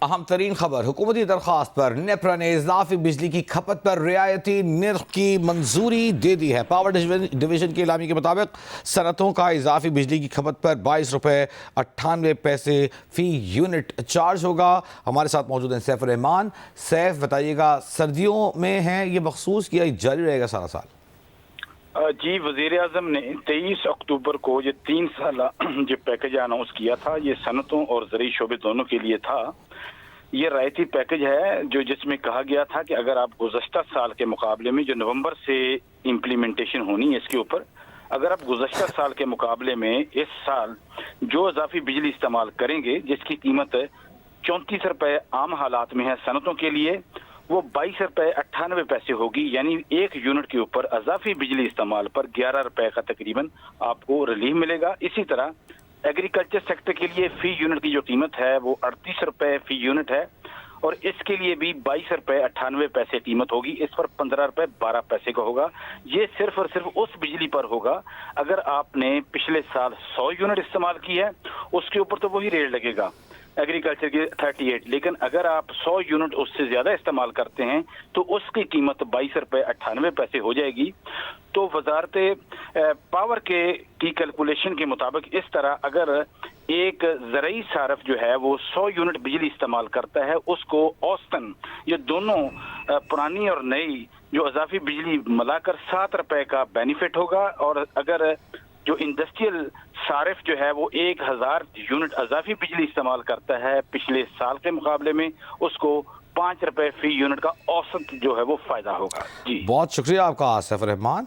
اہم ترین خبر، حکومتی درخواست پر نیپرا نے اضافی بجلی کی کھپت پر رعایتی نرخ کی منظوری دے دی ہے۔ پاور ڈویژن کے اعلامیے کے مطابق صنعتوں کا اضافی بجلی کی کھپت پر 22 روپے 98 پیسے فی یونٹ چارج ہوگا۔ ہمارے ساتھ موجود ہیں سیف الرحمان۔ سیف، بتائیے گا، سردیوں میں ہیں یہ مخصوص کیا جاری رہے گا سارا سال؟ جی، وزیر اعظم نے 23 اکتوبر کو یہ 3 سالہ جو پیکج اناؤنس کیا تھا، یہ صنعتوں اور زرعی شعبے دونوں کے لیے تھا۔ یہ رعایتی پیکج ہے جس میں کہا گیا تھا کہ اگر آپ گزشتہ سال کے مقابلے میں جو نومبر سے امپلیمنٹیشن ہونی ہے اس کے اوپر، اگر آپ گزشتہ سال کے مقابلے میں اس سال جو اضافی بجلی استعمال کریں گے جس کی قیمت 34 روپے عام حالات میں ہے صنعتوں کے لیے، وہ 22 روپے 98 پیسے ہوگی، یعنی ایک یونٹ کے اوپر اضافی بجلی استعمال پر 11 روپے کا تقریباً آپ کو ریلیف ملے گا۔ اسی طرح ایگریکلچر سیکٹر کے لیے فی یونٹ کی جو قیمت ہے وہ 38 روپے فی یونٹ ہے، اور اس کے لیے بھی 22 روپے 98 پیسے قیمت ہوگی، اس پر 15 روپے 12 پیسے کا ہوگا۔ یہ صرف اور صرف اس بجلی پر ہوگا اگر آپ نے پچھلے سال 100 یونٹ استعمال کی ہے، اس کے اوپر تو وہی ریٹ لگے گا ایگریکلچر کی 38، لیکن اگر آپ 100 یونٹ اس سے زیادہ استعمال کرتے ہیں تو اس کی قیمت 22 روپے 98 پیسے ہو جائے گی۔ تو وزارت پاور کی کیلکولیشن کے مطابق اس طرح اگر ایک زرعی صارف جو ہے وہ 100 یونٹ بجلی استعمال کرتا ہے، اس کو اوسطاً یہ دونوں پرانی اور نئی جو اضافی بجلی ملا کر 7 روپے کا بینیفٹ ہوگا، اور اگر جو انڈسٹریل صارف جو ہے وہ 1000 یونٹ اضافی بجلی استعمال کرتا ہے پچھلے سال کے مقابلے میں، اس کو 5 روپے فی یونٹ کا اوسط جو ہے وہ فائدہ ہوگا۔ جی، بہت شکریہ آپ کا سیف الرحمان۔